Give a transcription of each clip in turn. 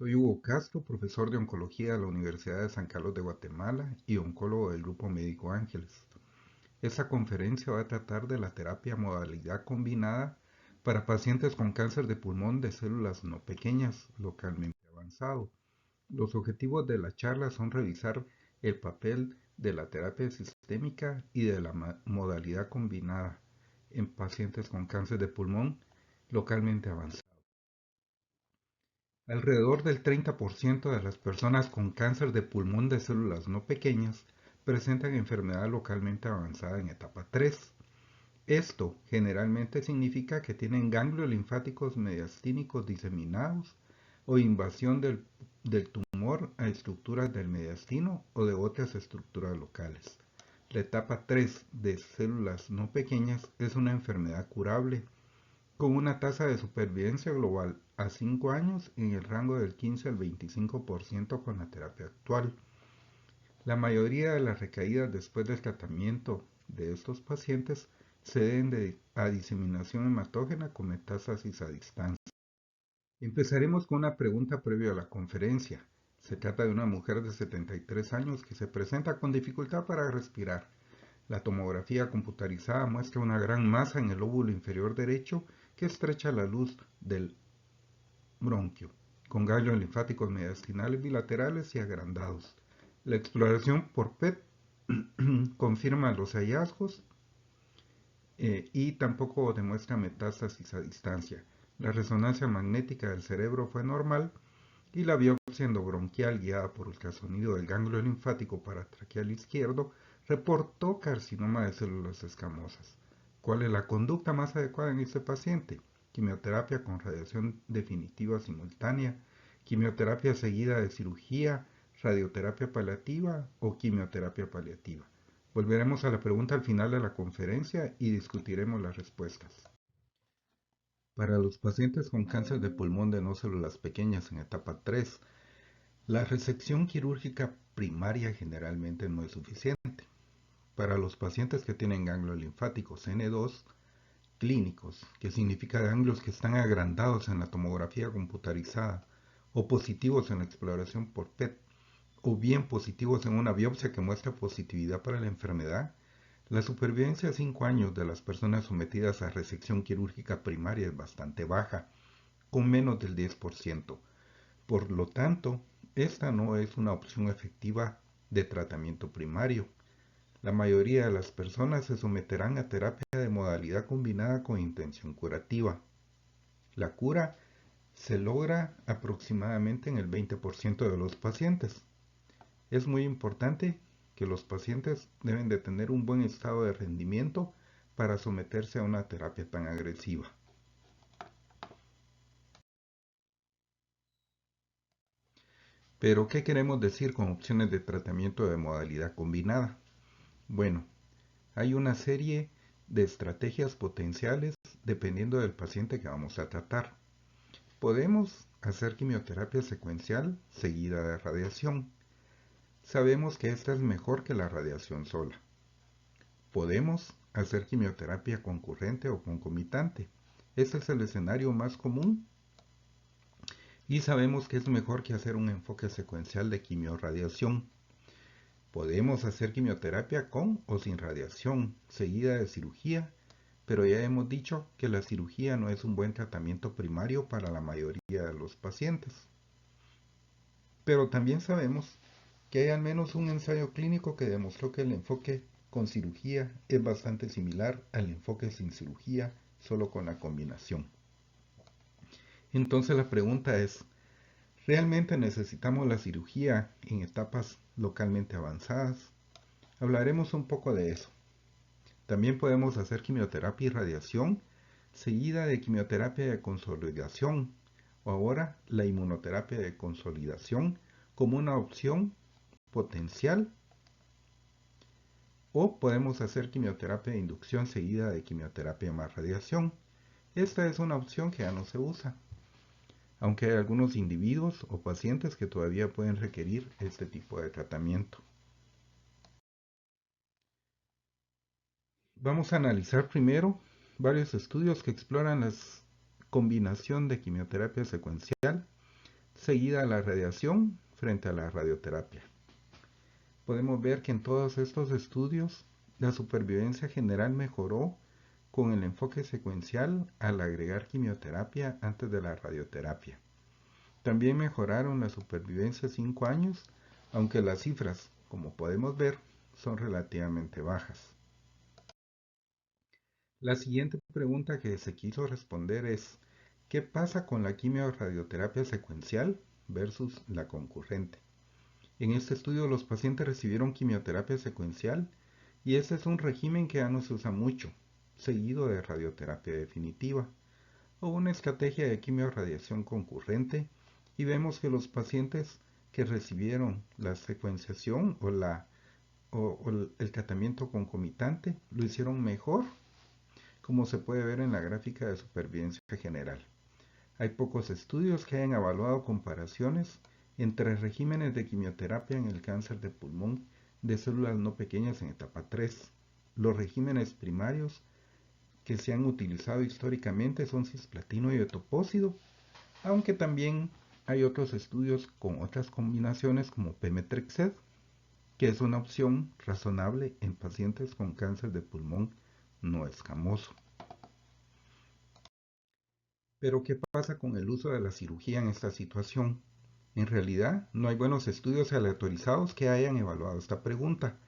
Soy Hugo Castro, profesor de oncología de la Universidad de San Carlos de Guatemala y oncólogo del Grupo Médico Ángeles. Esta conferencia va a tratar de la terapia modalidad combinada para pacientes con cáncer de pulmón de células no pequeñas localmente avanzado. Los objetivos de la charla son revisar el papel de la terapia sistémica y de la modalidad combinada en pacientes con cáncer de pulmón localmente avanzado. Alrededor del 30% de las personas con cáncer de pulmón de células no pequeñas presentan enfermedad localmente avanzada en etapa 3. Esto generalmente significa que tienen ganglios linfáticos mediastínicos diseminados o invasión del tumor a estructuras del mediastino o de otras estructuras locales. La etapa 3 de células no pequeñas es una enfermedad curable con una tasa de supervivencia global a 5 años en el rango del 15 al 25% con la terapia actual. La mayoría de las recaídas después del tratamiento de estos pacientes se deben a diseminación hematógena con metástasis a distancia. Empezaremos con una pregunta previa a la conferencia. Se trata de una mujer de 73 años que se presenta con dificultad para respirar. La tomografía computarizada muestra una gran masa en el lóbulo inferior derecho que estrecha la luz del bronquio, con ganglios linfáticos mediastinales bilaterales y agrandados. La exploración por PET confirma los hallazgos y tampoco demuestra metástasis a distancia. La resonancia magnética del cerebro fue normal y la biopsia endobronquial guiada por ultrasonido del ganglio linfático paratraqueal izquierdo reportó carcinoma de células escamosas. ¿Cuál es la conducta más adecuada en este paciente? Quimioterapia con radiación definitiva simultánea, quimioterapia seguida de cirugía, radioterapia paliativa o quimioterapia paliativa. Volveremos a la pregunta al final de la conferencia y discutiremos las respuestas. Para los pacientes con cáncer de pulmón de no células pequeñas en etapa 3, la resección quirúrgica primaria generalmente no es suficiente. Para los pacientes que tienen ganglios linfáticos N2 clínicos, que significa ganglios que están agrandados en la tomografía computarizada, o positivos en la exploración por PET, o bien positivos en una biopsia que muestra positividad para la enfermedad, la supervivencia a 5 años de las personas sometidas a resección quirúrgica primaria es bastante baja, con menos del 10%. Por lo tanto, esta no es una opción efectiva de tratamiento primario. La mayoría de las personas se someterán a terapia de modalidad combinada con intención curativa. La cura se logra aproximadamente en el 20% de los pacientes. Es muy importante que los pacientes deben de tener un buen estado de rendimiento para someterse a una terapia tan agresiva. Pero, ¿qué queremos decir con opciones de tratamiento de modalidad combinada? Bueno, hay una serie de estrategias potenciales dependiendo del paciente que vamos a tratar. Podemos hacer quimioterapia secuencial seguida de radiación. Sabemos que esta es mejor que la radiación sola. Podemos hacer quimioterapia concurrente o concomitante. Este es el escenario más común y sabemos que es mejor que hacer un enfoque secuencial de quimiorradiación. Podemos hacer quimioterapia con o sin radiación, seguida de cirugía, pero ya hemos dicho que la cirugía no es un buen tratamiento primario para la mayoría de los pacientes. Pero también sabemos que hay al menos un ensayo clínico que demostró que el enfoque con cirugía es bastante similar al enfoque sin cirugía, solo con la combinación. Entonces la pregunta es, ¿realmente necesitamos la cirugía en etapas localmente avanzadas? Hablaremos un poco de eso. También podemos hacer quimioterapia y radiación seguida de quimioterapia de consolidación o ahora la inmunoterapia de consolidación como una opción potencial, o podemos hacer quimioterapia de inducción seguida de quimioterapia más radiación. Esta es una opción que ya no se usa, aunque hay algunos individuos o pacientes que todavía pueden requerir este tipo de tratamiento. Vamos a analizar primero varios estudios que exploran la combinación de quimioterapia secuencial seguida a la radiación frente a la radioterapia. Podemos ver que en todos estos estudios la supervivencia general mejoró con el enfoque secuencial al agregar quimioterapia antes de la radioterapia. También mejoraron la supervivencia 5 años, aunque las cifras, como podemos ver, son relativamente bajas. La siguiente pregunta que se quiso responder es, ¿qué pasa con la quimioradioterapia secuencial versus la concurrente? En este estudio los pacientes recibieron quimioterapia secuencial y este es un régimen que ya no se usa mucho, seguido de radioterapia definitiva o una estrategia de quimiorradiación concurrente, y vemos que los pacientes que recibieron la secuenciación o el tratamiento concomitante lo hicieron mejor, como se puede ver en la gráfica de supervivencia general. Hay pocos estudios que hayan evaluado comparaciones entre regímenes de quimioterapia en el cáncer de pulmón de células no pequeñas en etapa 3. Los regímenes primarios que se han utilizado históricamente son cisplatino y etopósido, aunque también hay otros estudios con otras combinaciones como pemetrexed, que es una opción razonable en pacientes con cáncer de pulmón no escamoso. Pero ¿qué pasa con el uso de la cirugía en esta situación? En realidad, no hay buenos estudios aleatorizados que hayan evaluado esta pregunta,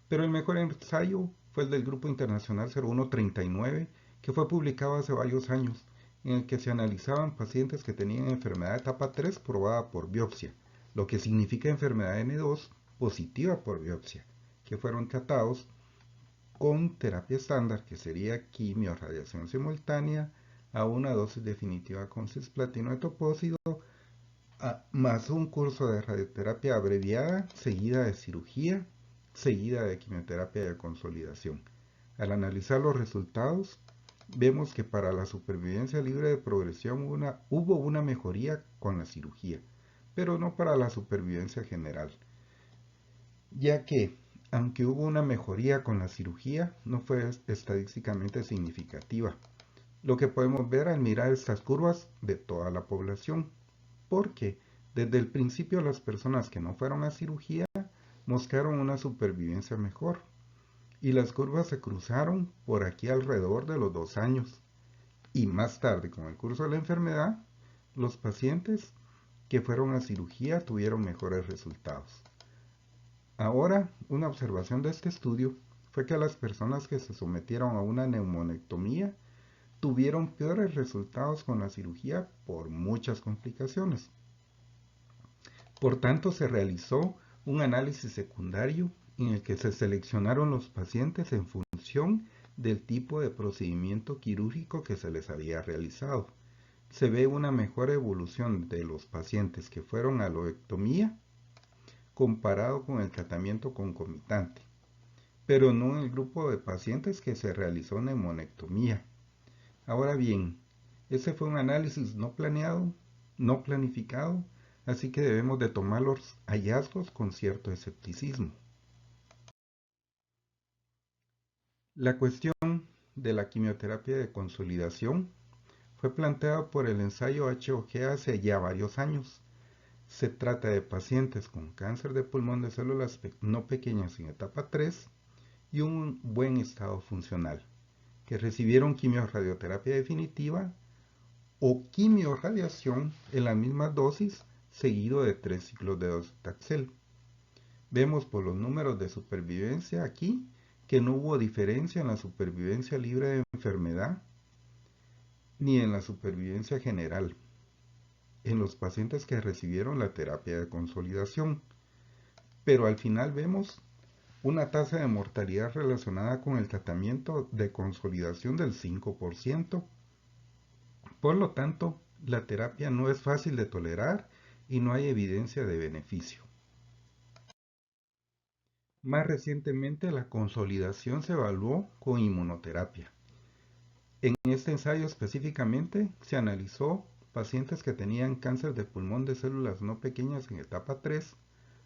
pero el mejor ensayo fue el del Grupo Internacional 0139, que fue publicado hace varios años, en el que se analizaban pacientes que tenían enfermedad de etapa 3 probada por biopsia, lo que significa enfermedad N2 positiva por biopsia, que fueron tratados con terapia estándar, que sería quimio radiación simultánea, a una dosis definitiva con cisplatino etopósido, más un curso de radioterapia abreviada, seguida de cirugía, seguida de quimioterapia de consolidación. Al analizar los resultados, vemos que para la supervivencia libre de progresión hubo una mejoría con la cirugía, pero no para la supervivencia general, ya que, aunque hubo una mejoría con la cirugía, no fue estadísticamente significativa, lo que podemos ver al mirar estas curvas de toda la población, porque desde el principio las personas que no fueron a cirugía mostraron una supervivencia mejor, y las curvas se cruzaron por aquí alrededor de los 2 años, y más tarde con el curso de la enfermedad, los pacientes que fueron a cirugía tuvieron mejores resultados. Ahora, una observación de este estudio fue que las personas que se sometieron a una neumonectomía tuvieron peores resultados con la cirugía por muchas complicaciones. Por tanto, se realizó un análisis secundario en el que se seleccionaron los pacientes en función del tipo de procedimiento quirúrgico que se les había realizado. Se ve una mejor evolución de los pacientes que fueron a loectomía comparado con el tratamiento concomitante, pero no en el grupo de pacientes que se realizó neumonectomía. Ahora bien, ese fue un análisis no planeado, no planificado, así que debemos de tomar los hallazgos con cierto escepticismo. La cuestión de la quimioterapia de consolidación fue planteada por el ensayo HOG hace ya varios años. Se trata de pacientes con cáncer de pulmón de células no pequeñas en etapa 3 y un buen estado funcional, que recibieron quimiorradioterapia definitiva o quimiorradiación en la misma dosis seguido de 3 ciclos de docetaxel. Vemos por los números de supervivencia aquí que no hubo diferencia en la supervivencia libre de enfermedad ni en la supervivencia general en los pacientes que recibieron la terapia de consolidación, pero al final vemos una tasa de mortalidad relacionada con el tratamiento de consolidación del 5%. Por lo tanto, la terapia no es fácil de tolerar y no hay evidencia de beneficio. Más recientemente, la consolidación se evaluó con inmunoterapia. En este ensayo específicamente se analizó pacientes que tenían cáncer de pulmón de células no pequeñas en etapa 3,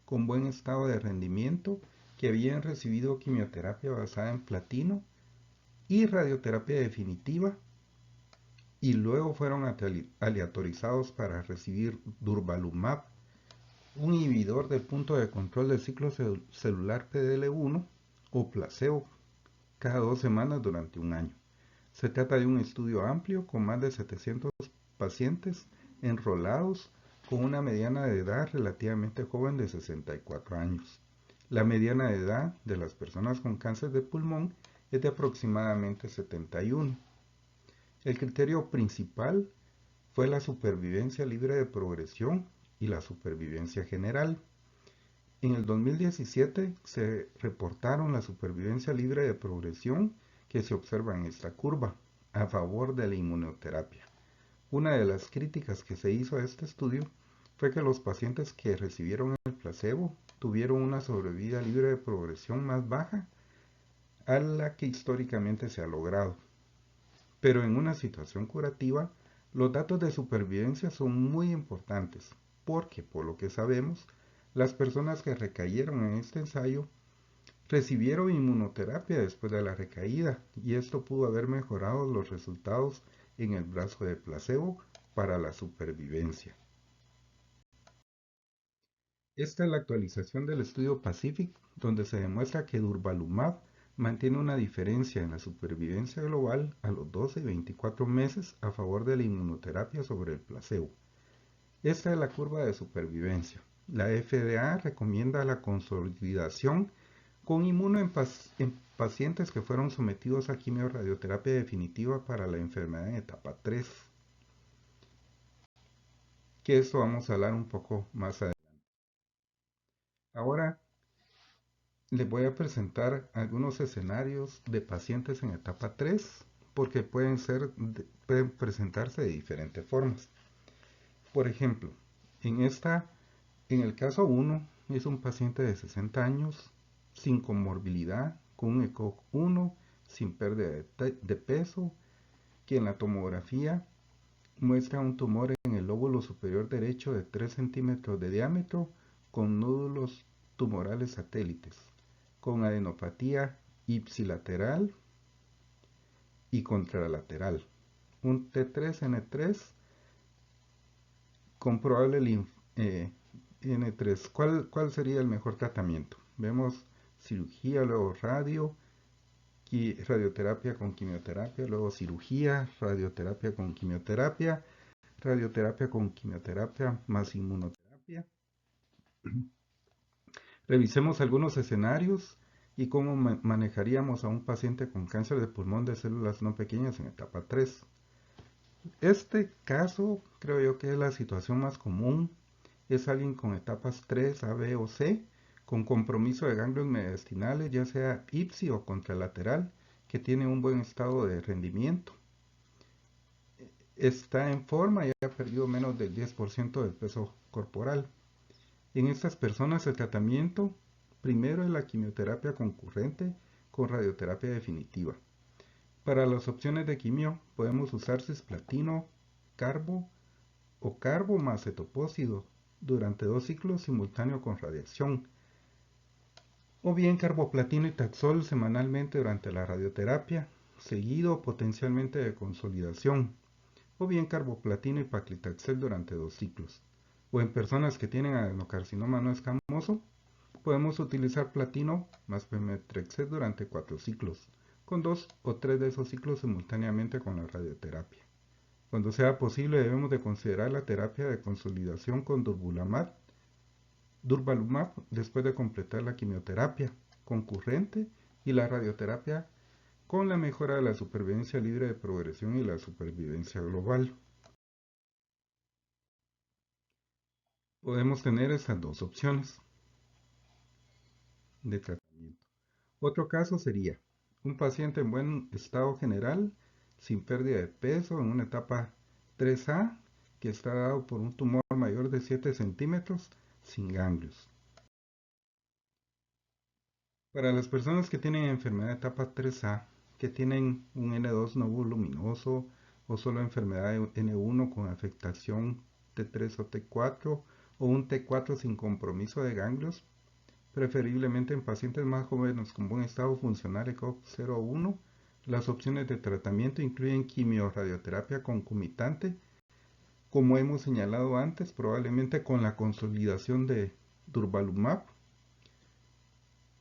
con buen estado de rendimiento, que habían recibido quimioterapia basada en platino y radioterapia definitiva y luego fueron aleatorizados para recibir durvalumab, un inhibidor del punto de control del ciclo celular PDL1 o placebo cada 2 semanas durante un año. Se trata de un estudio amplio con más de 700 pacientes enrolados con una mediana de edad relativamente joven de 64 años. La mediana de edad de las personas con cáncer de pulmón es de aproximadamente 71. El criterio principal fue la supervivencia libre de progresión y la supervivencia general. En el 2017 se reportaron la supervivencia libre de progresión que se observa en esta curva a favor de la inmunoterapia. Una de las críticas que se hizo a este estudio fue que los pacientes que recibieron el placebo tuvieron una sobrevida libre de progresión más baja a la que históricamente se ha logrado. Pero en una situación curativa, los datos de supervivencia son muy importantes porque, por lo que sabemos, las personas que recayeron en este ensayo recibieron inmunoterapia después de la recaída y esto pudo haber mejorado los resultados en el brazo de placebo para la supervivencia. Esta es la actualización del estudio Pacific, donde se demuestra que durvalumab mantiene una diferencia en la supervivencia global a los 12 y 24 meses a favor de la inmunoterapia sobre el placebo. Esta es la curva de supervivencia. La FDA recomienda la consolidación con inmuno en pacientes que fueron sometidos a quimiorradioterapia definitiva para la enfermedad en etapa 3. Que esto vamos a hablar un poco más adelante. Ahora les voy a presentar algunos escenarios de pacientes en etapa 3 porque pueden presentarse de diferentes formas. Por ejemplo, en el caso 1 es un paciente de 60 años sin comorbilidad, con un ECOG 1, sin pérdida de peso, que en la tomografía muestra un tumor en el lóbulo superior derecho de 3 centímetros de diámetro con nódulos tumorales satélites, con adenopatía ipsilateral y contralateral. Un T3N3 con probable N3. ¿Cuál sería el mejor tratamiento? Vemos cirugía, luego radioterapia con quimioterapia, luego cirugía, radioterapia con quimioterapia, radioterapia con quimioterapia más inmunoterapia. Revisemos algunos escenarios y cómo manejaríamos a un paciente con cáncer de pulmón de células no pequeñas en etapa 3. Este caso creo yo que es la situación más común. Es alguien con etapas 3, A, B o C, con compromiso de ganglios mediastinales, ya sea ipsi o contralateral, que tiene un buen estado de rendimiento. Está en forma y ha perdido menos del 10% del peso corporal. En estas personas el tratamiento primero es la quimioterapia concurrente con radioterapia definitiva. Para las opciones de quimio podemos usar cisplatino, carbo o carbo más cetopósido durante 2 ciclos simultáneos con radiación, o bien carboplatino y taxol semanalmente durante la radioterapia, seguido potencialmente de consolidación, o bien carboplatino y paclitaxel durante 2 ciclos. O en personas que tienen adenocarcinoma no escamoso, podemos utilizar platino más pemetrexed durante 4 ciclos, con 2 o 3 de esos ciclos simultáneamente con la radioterapia. Cuando sea posible debemos de considerar la terapia de consolidación con durvalumab después de completar la quimioterapia concurrente y la radioterapia con la mejora de la supervivencia libre de progresión y la supervivencia global. Podemos tener esas dos opciones de tratamiento. Otro caso sería un paciente en buen estado general, sin pérdida de peso, en una etapa 3A, que está dado por un tumor mayor de 7 centímetros, sin ganglios. Para las personas que tienen enfermedad de etapa 3A, que tienen un N2 no voluminoso o solo enfermedad de N1 con afectación T3 o T4 o un T4 sin compromiso de ganglios, preferiblemente en pacientes más jóvenes con buen estado funcional ECOG 0 o 1, Las opciones de tratamiento incluyen quimiorradioterapia concomitante, como hemos señalado antes, probablemente con la consolidación de durvalumab,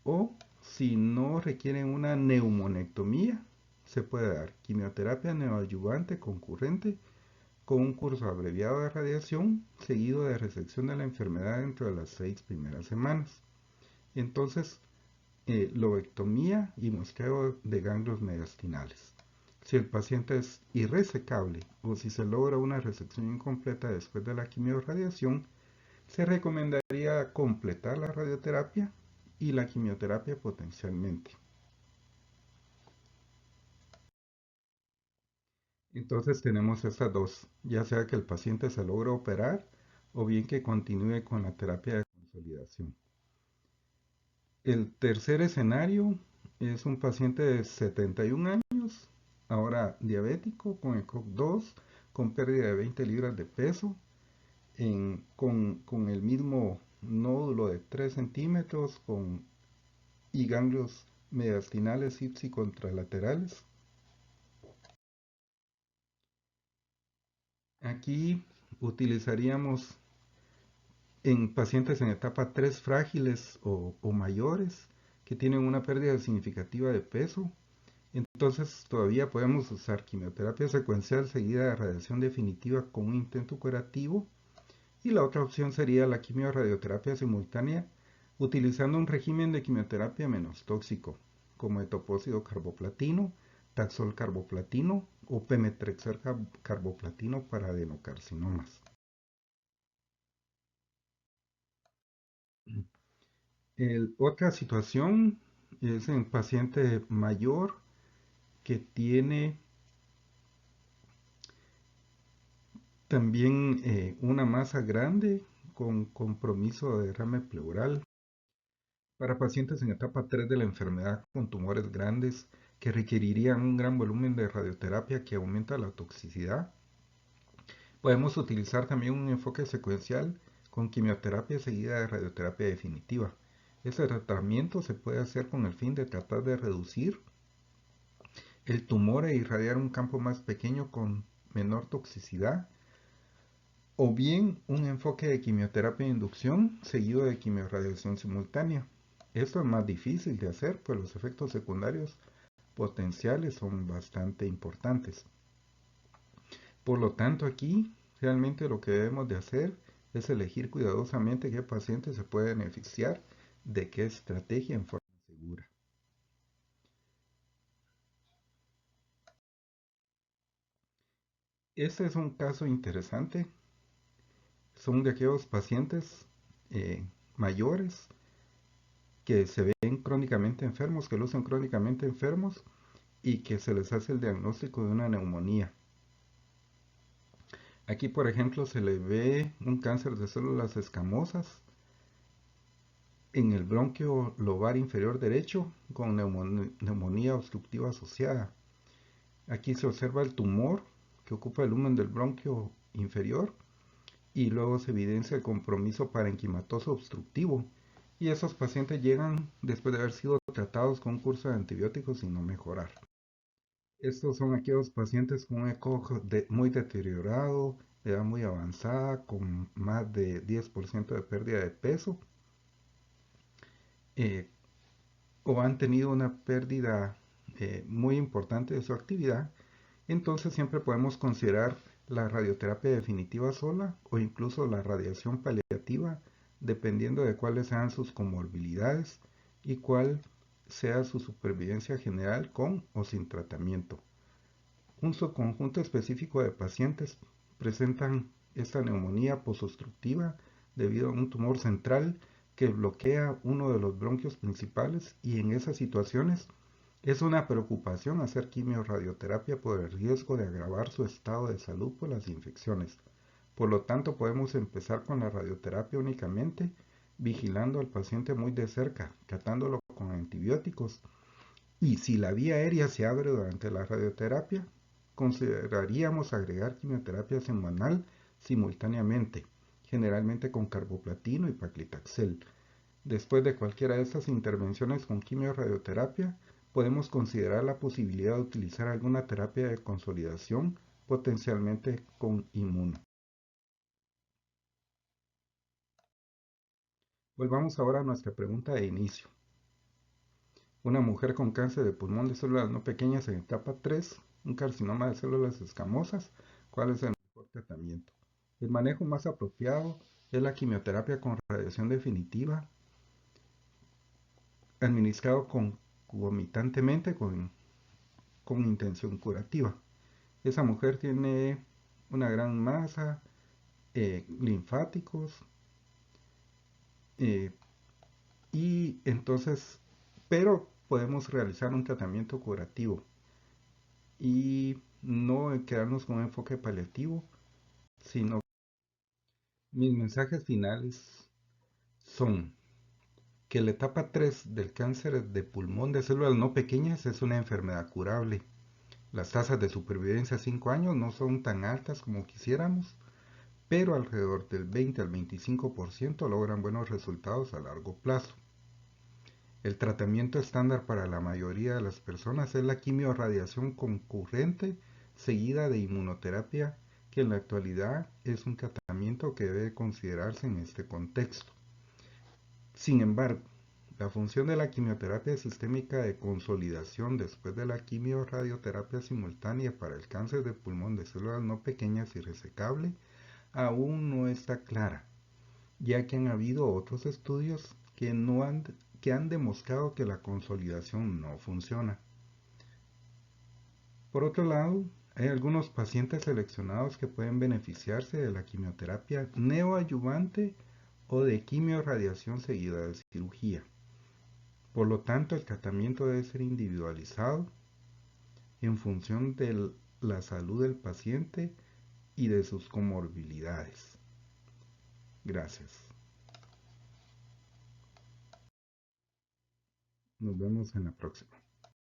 o si no requieren una neumonectomía, se puede dar quimioterapia neoadyuvante concurrente con un curso abreviado de radiación seguido de resección de la enfermedad dentro de las 6 primeras semanas. Entonces, lobectomía y muestreo de ganglios mediastinales. Si el paciente es irresecable o si se logra una resección incompleta después de la quimiorradiación, se recomendaría completar la radioterapia y la quimioterapia potencialmente. Entonces tenemos estas dos, ya sea que el paciente se logre operar o bien que continúe con la terapia de consolidación. El tercer escenario es un paciente de 71 años, ahora diabético, con ECOG-2, con pérdida de 20 libras de peso, con el mismo nódulo de 3 centímetros y ganglios mediastinales y contralaterales. Aquí utilizaríamos en pacientes en etapa 3 frágiles o mayores que tienen una pérdida significativa de peso. Entonces todavía podemos usar quimioterapia secuencial seguida de radiación definitiva con un intento curativo, y la otra opción sería la quimiorradioterapia simultánea utilizando un régimen de quimioterapia menos tóxico como etopósido carboplatino, taxol carboplatino o pemetrexed carboplatino para adenocarcinomas. Otra situación es en paciente mayor que tiene también una masa grande con compromiso de derrame pleural. Para pacientes en etapa 3 de la enfermedad con tumores grandes que requerirían un gran volumen de radioterapia que aumenta la toxicidad, podemos utilizar también un enfoque secuencial con quimioterapia seguida de radioterapia definitiva. Este tratamiento se puede hacer con el fin de tratar de reducir el tumor e irradiar un campo más pequeño con menor toxicidad, o bien un enfoque de quimioterapia de inducción seguido de quimiorradiación simultánea. Esto es más difícil de hacer, pues los efectos secundarios potenciales son bastante importantes. Por lo tanto, aquí realmente lo que debemos de hacer es elegir cuidadosamente qué paciente se puede beneficiar de qué estrategia en forma segura. Este es un caso interesante. Son de aquellos pacientes eh, mayores que se ven crónicamente enfermos, que lucen crónicamente enfermos y que se les hace el diagnóstico de una neumonía. Aquí, por ejemplo, se le ve un cáncer de células escamosas en el bronquio lobar inferior derecho con neumonía obstructiva asociada. Aquí se observa el tumor que ocupa el lumen del bronquio inferior y luego se evidencia el compromiso parenquimatoso obstructivo. Y esos pacientes llegan después de haber sido tratados con un curso de antibióticos sin no mejorar. Estos son aquellos pacientes con un ECOG muy deteriorado, de edad muy avanzada, con más de 10% de pérdida de peso, eh, o han tenido una pérdida muy importante de su actividad. Entonces siempre podemos considerar la radioterapia definitiva sola o incluso la radiación paliativa, dependiendo de cuáles sean sus comorbilidades y cuál sea su supervivencia general con o sin tratamiento. Un subconjunto específico de pacientes presentan esta neumonía posobstructiva debido a un tumor central que bloquea uno de los bronquios principales, y en esas situaciones es una preocupación hacer quimiorradioterapia por el riesgo de agravar su estado de salud por las infecciones. Por lo tanto, podemos empezar con la radioterapia únicamente vigilando al paciente muy de cerca, tratándolo con antibióticos, y si la vía aérea se abre durante la radioterapia, consideraríamos agregar quimioterapia semanal simultáneamente, generalmente con carboplatino y paclitaxel. Después de cualquiera de estas intervenciones con quimiorradioterapia, podemos considerar la posibilidad de utilizar alguna terapia de consolidación, potencialmente con inmuno. Volvamos ahora a nuestra pregunta de inicio. Una mujer con cáncer de pulmón de células no pequeñas en etapa 3, un carcinoma de células escamosas, ¿cuál es el mejor tratamiento? El manejo más apropiado es la quimioterapia con radiación definitiva, administrado concomitantemente con intención curativa. Esa mujer tiene una gran masa, linfáticos, eh, y entonces, pero podemos realizar un tratamiento curativo y no quedarnos con un enfoque paliativo, sino mis mensajes finales son que la etapa 3 del cáncer de pulmón de células no pequeñas es una enfermedad curable. Las tasas de supervivencia a 5 años no son tan altas como quisiéramos, pero alrededor del 20 al 25% logran buenos resultados a largo plazo. El tratamiento estándar para la mayoría de las personas es la quimiorradiación concurrente seguida de inmunoterapia, que en la actualidad es un tratamiento que debe considerarse en este contexto. Sin embargo, la función de la quimioterapia sistémica de consolidación después de la quimiorradioterapia simultánea para el cáncer de pulmón de células no pequeñas y resecable aún no está clara, ya que han habido otros estudios que han demostrado que la consolidación no funciona. Por otro lado, hay algunos pacientes seleccionados que pueden beneficiarse de la quimioterapia neoadyuvante o de quimiorradiación seguida de cirugía. Por lo tanto, el tratamiento debe ser individualizado en función de la salud del paciente y de sus comorbilidades. Gracias. Nos vemos en la próxima.